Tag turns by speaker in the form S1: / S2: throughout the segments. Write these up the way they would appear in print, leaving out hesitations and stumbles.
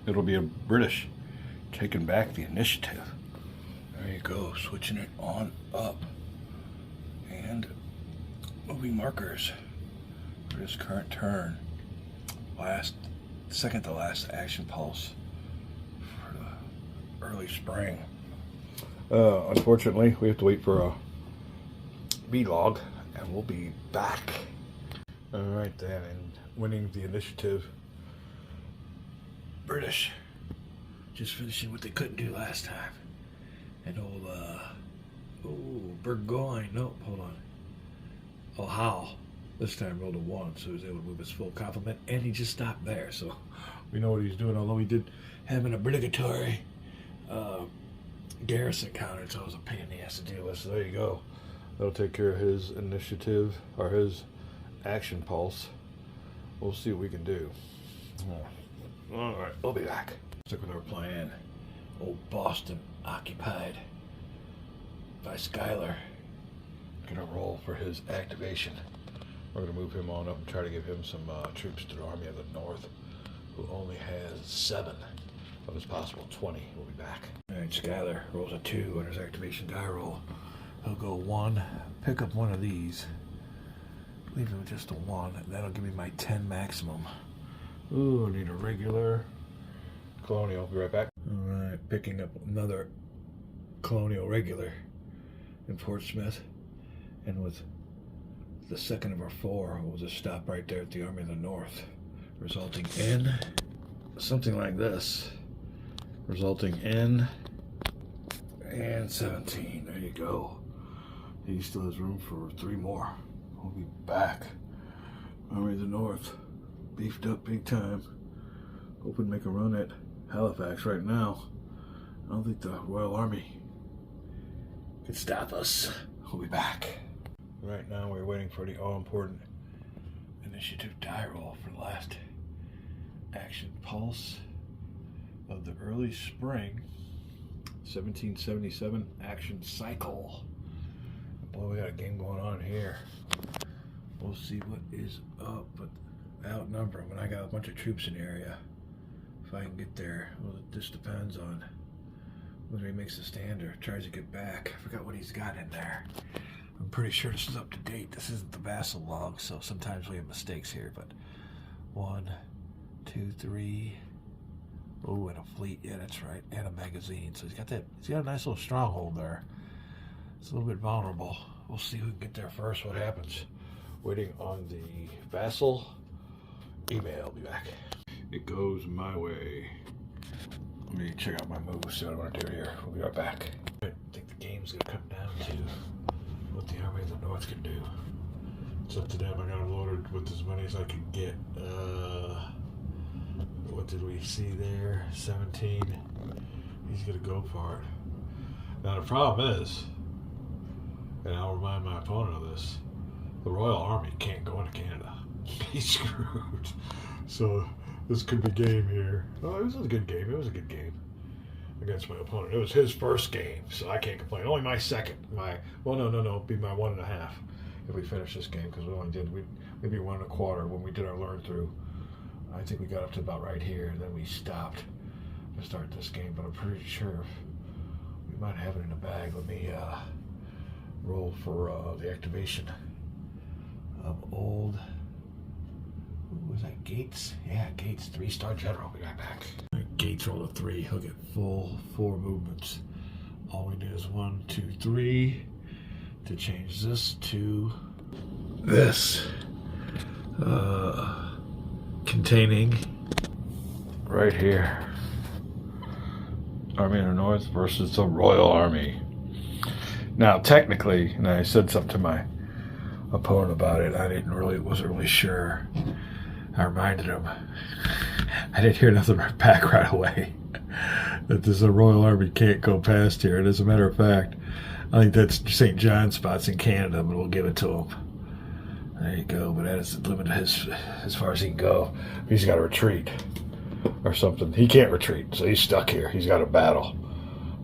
S1: it'll be a British taking back the initiative. There you go, switching it on up. And moving markers for this current turn. Second to last action pulse for the early spring. Unfortunately, we have to wait for a B-log, and we'll be back. Alright then, and winning the initiative, British just finishing what they couldn't do last time. And Burgoyne, no, hold on. Oh, Howe this time rolled a 1, so he was able to move his full complement, and he just stopped there, so we know what he's doing, although he did have an obligatory garrison counter, so it was a pain in the ass to deal with. So there you go. That'll take care of his initiative, or his action pulse. We'll see what we can do. Alright, we'll be back. Stick with our plan. Old Boston occupied by Schuyler. Gonna roll for his activation. We're gonna move him on up and try to give him some troops to the Army of the North, who only has 7 of his possible 20. We'll be back. Alright, Schuyler rolls a 2 on his activation die roll. He'll go 1, pick up one of these, leave him with just a 1, and that'll give me my 10 maximum. Ooh, I need a regular colonial. Be right back. Alright, picking up another colonial regular in Portsmouth, and with the second of our 4, we'll just stop right there at the Army of the North, resulting in something like this. Resulting in and 17. There you go. He still has room for 3 more. We'll be back. Army of the North, beefed up big time. Hoping to make a run at Halifax right now. I don't think the Royal Army can stop us. We'll be back. Right now we're waiting for the all-important initiative die roll for the last action pulse of the early spring 1777 action cycle. Boy, we got a game going on here. We'll see what is up, but outnumber them, and I got a bunch of troops in the area. If I can get there, well, it just depends on whether he makes a stand or tries to get back. I forgot what he's got in there. I'm pretty sure this is up to date. This isn't the vassal log, so sometimes we have mistakes here, but 1, 2, 3. Oh, and a fleet, yeah, that's right, and a magazine. So he's got a nice little stronghold there. It's a little bit vulnerable. We'll see who can get there first, what happens. Waiting on the vassal email. I'll be back. It goes my way. Let me check out my moves, see what I want to do here. We'll be right back. I think the game's gonna come down to what the Army of the North can do. It's up to them. I got them loaded with as many as I can get. What did we see there? 17. He's gonna go for it. Now the problem is, and I'll remind my opponent of this, the Royal Army can't go into Canada. He's screwed. So this could be game here. Oh, it was a good game. It was a good game against my opponent. It was his first game, so I can't complain. Only my second. It'd be my 1.5 if we finish this game, because we only did maybe 1 1/4 when we did our learn through. I think we got up to about right here, and then we stopped to start this game, but I'm pretty sure we might have it in the bag. Let me roll for the activation of old, who was that, Gates? Yeah, Gates, 3-star general. Be right back. Gates rolled a 3. He'll get full 4 movements. All we do is 1, 2, 3 to change this to this. Containing right here, Army of the North versus the Royal Army. Now, technically, and I said something to my opponent about it, wasn't really sure. I reminded him, I didn't hear nothing back right away, that the Royal Army can't go past here. And as a matter of fact, I think that's St. John's spots in Canada, but we'll give it to him. There you go, but that is the limit as far as he can go. He's got to retreat or something. He can't retreat, so he's stuck here. He's got to battle.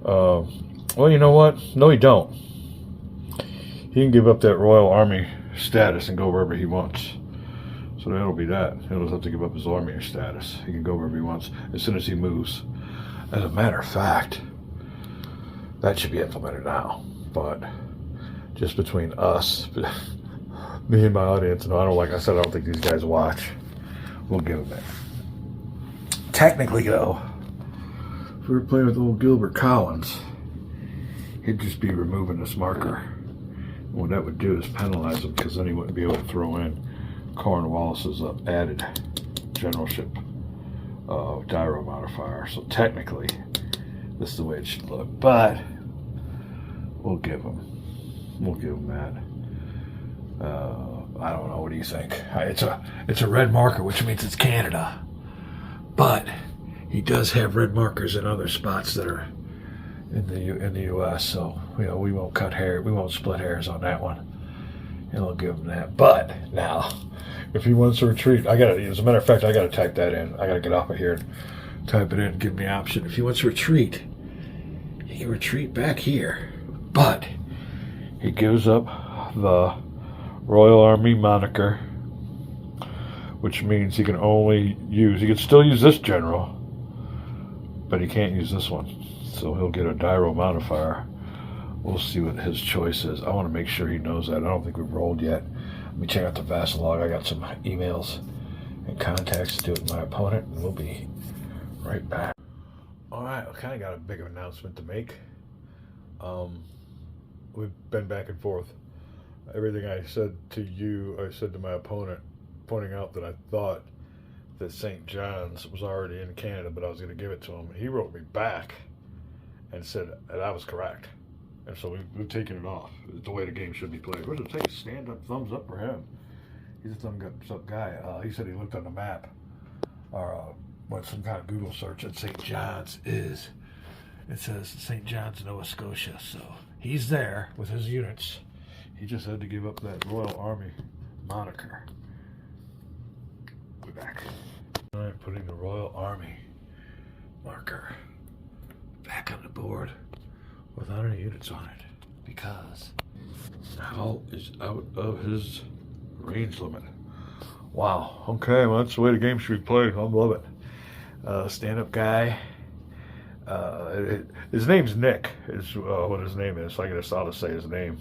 S1: Well, you know what? No, he don't. He can give up that Royal Army status and go wherever he wants. So that'll be that. He'll just have to give up his army status. He can go wherever he wants as soon as he moves. As a matter of fact, that should be implemented now. But just between us, me and my audience, and like I said, I don't think these guys watch. We'll give him that. Technically, though, if we were playing with old Gilbert Collins, he'd just be removing this marker. And what that would do is penalize him, because then he wouldn't be able to throw in Cornwallis's added generalship Dyro modifier. So technically, this is the way it should look. But we'll give him that. I don't know. What do you think? It's a red marker, which means it's Canada. But he does have red markers in other spots that are in the U.S. So we won't cut hair. We won't split hairs on that one. And I'll give him that. But now, if he wants to retreat, as a matter of fact, I gotta type that in. I gotta get off of here and type it in and give him the option. If he wants to retreat, he can retreat back here. But he gives up the Royal Army moniker, which means he can still use this general, but he can't use this one. So he'll get a Dyro modifier. We'll see what his choice is. I want to make sure he knows that. I don't think we've rolled yet. Let me check out the vassal log. I got some emails and contacts to do with my opponent, and we'll be right back. All right, I kind of got a big announcement to make. We've been back and forth. Everything I said to you, I said to my opponent, pointing out that I thought that St. John's was already in Canada, but I was going to give it to him. He wrote me back and said that I was correct. And so we've taken it off. It's the way the game should be played. What does it take? Stand up, thumbs up for him. He's a thumbs up guy. He said he looked on the map or went some kind of Google search, and St. John's is. It says St. John's, Nova Scotia. So he's there with his units. He just had to give up that Royal Army moniker. We're back. All right, putting the Royal Army marker back on the board without any units on it, because Hal is out of his range limit. Wow. Okay, well, that's the way the game should be played. I love it. Stand-up guy. His name's Nick, is what his name is. So I guess I'll just say his name.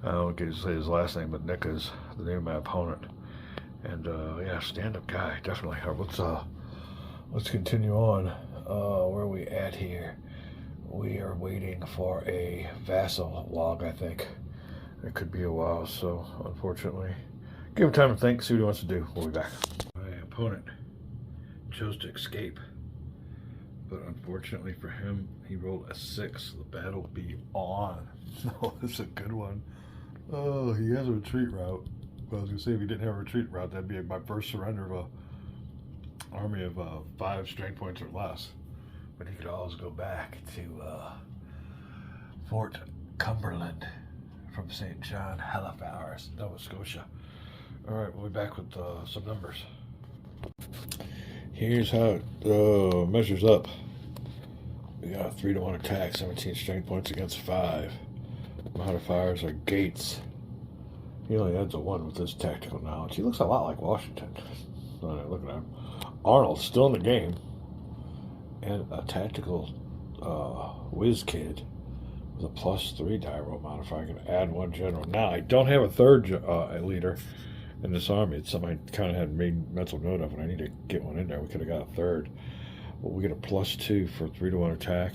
S1: I don't get to say his last name, but Nick is the name of my opponent. And yeah, stand-up guy, definitely. Let's continue on. Where are we at here? We are waiting for a vassal log, I think. It could be a while, so unfortunately, give him time to think, see what he wants to do. We'll be back. My opponent chose to escape, but unfortunately for him, he rolled a 6. The battle will be on. No, this is a good one. Oh, he has a retreat route. Well, I was going to say, if he didn't have a retreat route, that'd be my first surrender of a army of 5 strength points or less. But he could always go back to Fort Cumberland from St. John, Halifax, Nova Scotia. All right, we'll be back with some numbers. Here's how it measures up. We got a 3-to-1 attack, 17 strength points against 5. Modifiers are Gates. He only adds a 1 with his tactical knowledge. He looks a lot like Washington. Looking at him. Arnold's still in the game. And a tactical whiz kid with a +3 Dyro modifier. I can add 1 general. Now, I don't have a 3rd leader in this army. It's something I kind of had made mental note of, and I need to get one in there. We could have got a 3rd. But we get a +2 for 3-to-1 attack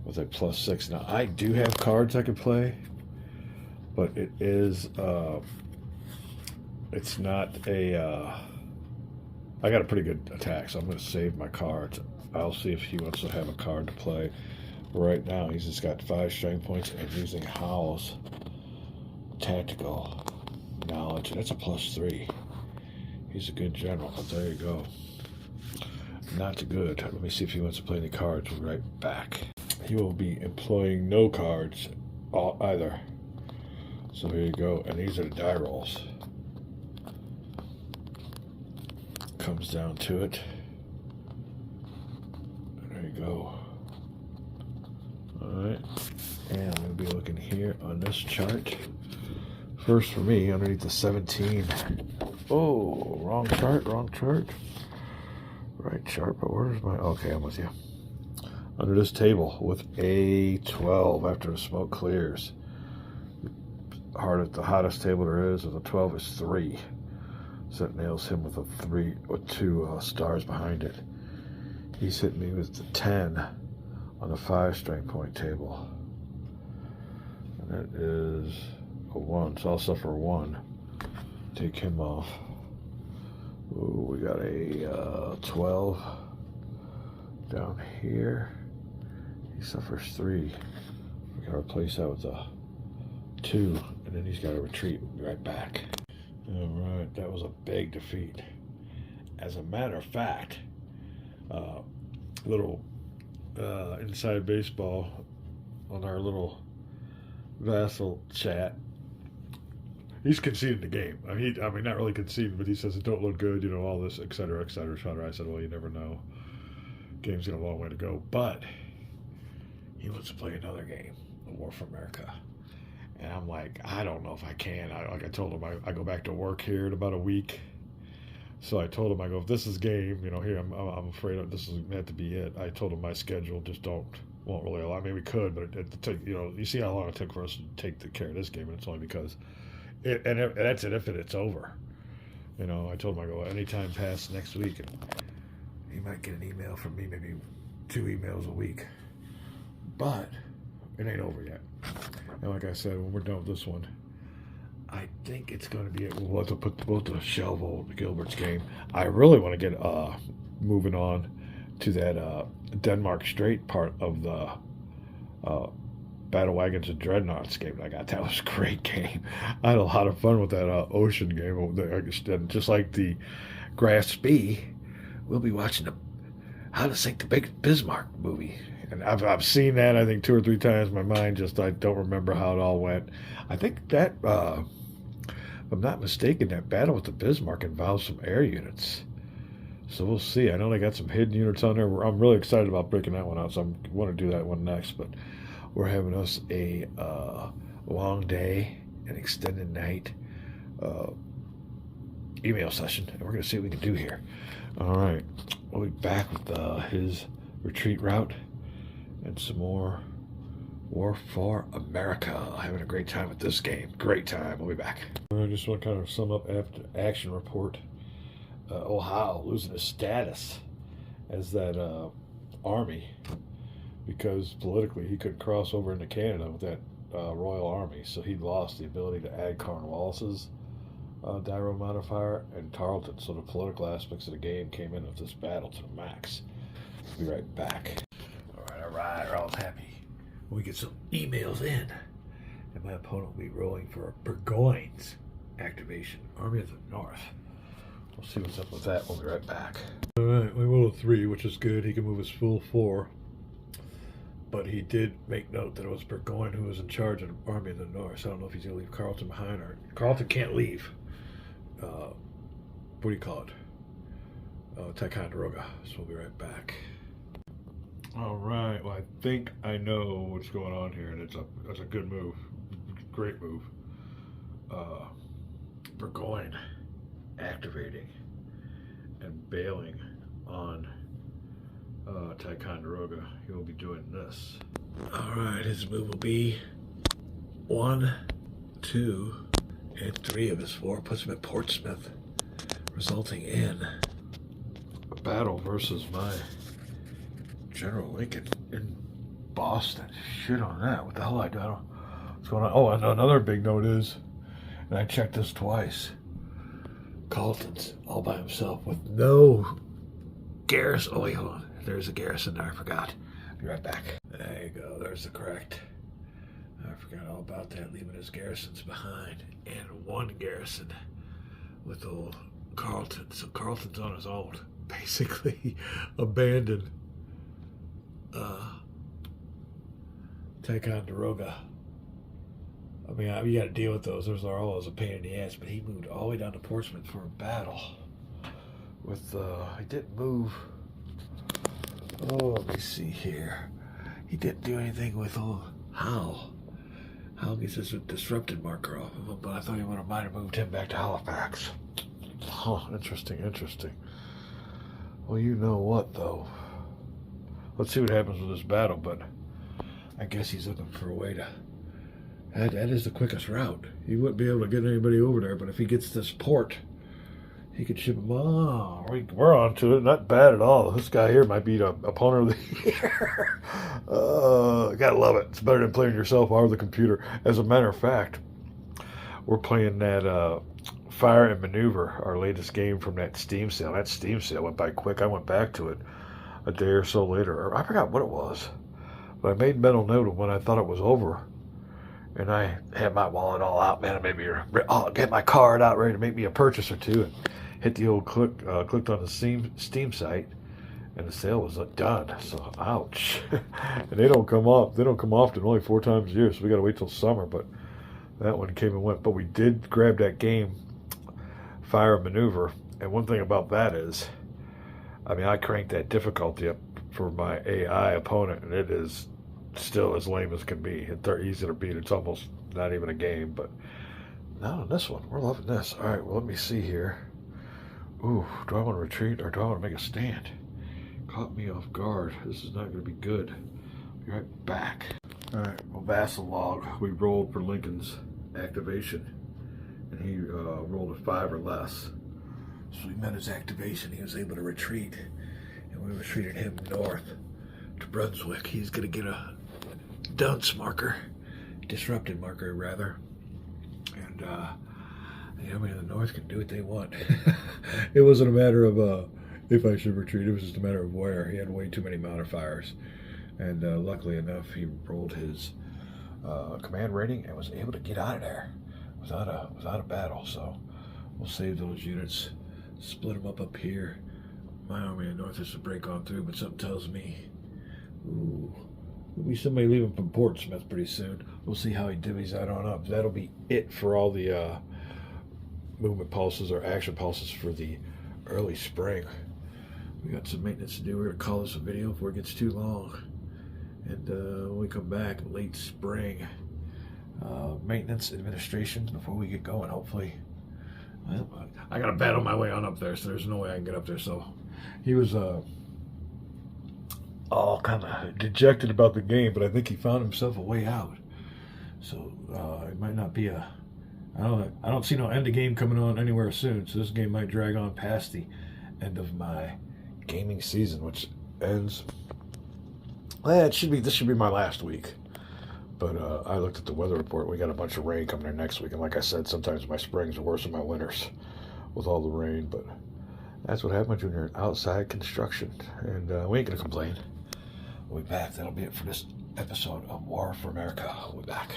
S1: with a +6. Now, I do have cards I could play, but it is, it's not a, I got a pretty good attack, so I'm going to save my cards. I'll see if he wants to have a card to play. Right now, he's just got 5 strength points and using Howell's tactical knowledge. That's a +3. He's a good general, but there you go. Not good. Let me see if he wants to play any cards. We'll be right back. He will be employing no cards either. So here you go. And these are the die rolls. Comes down to it. There you go. Alright. And I'm going to be looking here on this chart. First for me, underneath the 17 Oh, wrong chart, wrong chart. Right chart, but where's my... Okay, I'm with you. Under this table with a 12 after the smoke clears. The hottest table there is with a 12 is 3. So that nails him with a 3 with 2 stars behind it. He's hit me with the 10 on the 5 point table. And that is a 1. So I'll suffer 1. Take him off. Ooh, we got a 12 down here. He suffers 3. We gotta replace that with a 2, and then he's got to retreat. We'll be right back. All right, that was a big defeat. As a matter of fact, little inside baseball on our little vassal chat. He's conceding the game. I mean, not really conceding, but he says it don't look good, you know, all this, et cetera, et cetera. I said, well, you never know. Game's got a long way to go, but he wants to play another game, the War for America. And I'm like, I don't know if I can. I told him, I go back to work here in about a week. So I told him, I go, if this is game, you know, here, I'm afraid this is meant to be it. I told him my schedule just won't really allow. I mean, we could, but it take, you know, you see how long it took for us to take care of this game, and it's only because, that's it if it's over. You know, I told him, I go, anytime past next week, and he might get an email from me, maybe 2 emails a week. But it ain't over yet. And like I said, when we're done with this one, I think it's going to be it. We'll have to put both the shelve old Gilbert's game. I really want to get moving on to that Denmark Strait part of the Battle Wagons and Dreadnoughts game that I got. That was a great game. I had a lot of fun with that ocean game. And just like the Grass B, we'll be watching the How to Sink the Big Bismarck movie. And I've seen that, I think, 2 or 3 times. My mind I don't remember how it all went. I think that, if I'm not mistaken, that battle with the Bismarck involves some air units. So we'll see. I know they got some hidden units on there. I'm really excited about breaking that one out, so I want to do that one next. But we're having us a long day, an extended night email session, and we're going to see what we can do here. All right. We'll be back with his retreat route and some more War for America. Having a great time with this game. Great time. We'll be back. I just want to kind of sum up after action report. Ohio losing his status as that army because politically he couldn't cross over into Canada with that Royal Army, so he lost the ability to add Cornwallis's Dyro modifier and Tarleton, so the political aspects of the game came in with this battle to the max. We'll be right back. All right, we're all happy. We get some emails in, and my opponent will be rolling for Burgoyne's activation, Army of the North. We'll see what's up with that. We'll be right back. All right, we rolled a 3, which is good. He can move his full 4. But he did make note that it was Burgoyne who was in charge of the Army of the North. So I don't know if he's going to leave Carleton behind, or Carleton can't leave. What do you call it? Ticonderoga. So we'll be right back. All right. Well, I think I know what's going on here, and it's a good move. Great move. Burgoyne activating and bailing on Ticonderoga. He will be doing this. All right, his move will be 1, 2, and 3 of his 4. Puts him at Portsmouth, resulting in a battle versus my General Lincoln in Boston. Shit on that. What the hell I do? I don't know what's going on. Oh, and another big note is, and I checked this twice, Carleton's all by himself with no garrison. Oh, wait, hold on. There's a garrison there. I forgot. Be right back. There you go. There's the correct. I forgot all about that, leaving his garrisons behind. And 1 garrison with old Carleton. So Carleton's on his own. Basically abandoned Ticonderoga. I mean, you got to deal with those. Those are always a pain in the ass. But he moved all the way down to Portsmouth for a battle. With, he didn't move. Oh, let me see here. He didn't do anything with Howe. Howe gets this disrupted marker off of him, but I thought he might have moved him back to Halifax. Huh, interesting, interesting. Well, you know what, though? Let's see what happens with this battle, but I guess he's looking for a way to... That is the quickest route. He wouldn't be able to get anybody over there, but if he gets this port, he could ship them. Oh, we're on to it. Not bad at all. This guy here might be the opponent of the year. Gotta love it. It's better than playing yourself or the computer. As a matter of fact, we're playing that Fire and Maneuver, our latest game from that Steam sale. That Steam sale went by quick. I went back to it a day or so later. I forgot what it was, but I made mental note of when I thought it was over. And I had my wallet all out, man. I get my card out, ready to make me a purchase or two, and hit the old clicked on the Steam site, and the sale was done. So, ouch. And they don't come off. They don't come often, only 4 times a year. So we got to wait till summer. But that one came and went. But we did grab that game, Fire and Maneuver. And one thing about that is, I mean, I cranked that difficulty up for my AI opponent, and it is still as lame as can be. They're easy to beat. It's almost not even a game. But not on this one. We're loving this. All right, well, let me see here. Ooh, do I want to retreat or do I want to make a stand? Caught me off guard. This is not going to be good. Be right back. All right, well, Vassal log. We rolled for Lincoln's activation, and he rolled a 5 or less. So we met his activation. He was able to retreat, and we retreated him north to Brunswick. He's going to get a dunce marker, disrupted marker rather, and the army in the north can do what they want. It wasn't a matter of if I should retreat. It was just a matter of where. He had way too many modifiers, and luckily enough, he rolled his command rating and was able to get out of there without a battle. So we'll save those units, split them up here. My army in the north has to break on through, but something tells me, ooh, there'll be somebody leaving from Portsmouth pretty soon. We'll see how he divvies that on up. That'll be it for all the movement pulses or action pulses for the early spring. We got some maintenance to do. We're going to call this a video before it gets too long. And when we come back, late spring, maintenance administration before we get going, hopefully. Well, I got to battle my way on up there, so there's no way I can get up there. So he was all kind of dejected about the game, but I think he found himself a way out. So it might not be I don't see no end of game coming on anywhere soon, so this game might drag on past the end of my gaming season, which ends. Well, this should be my last week. But I looked at the weather report. We got a bunch of rain coming there next week, and like I said, sometimes my springs are worse than my winters with all the rain. But that's what happens when you're in outside construction, and we ain't gonna complain. We'll be back. That'll be it for this episode of War for America. We'll be back.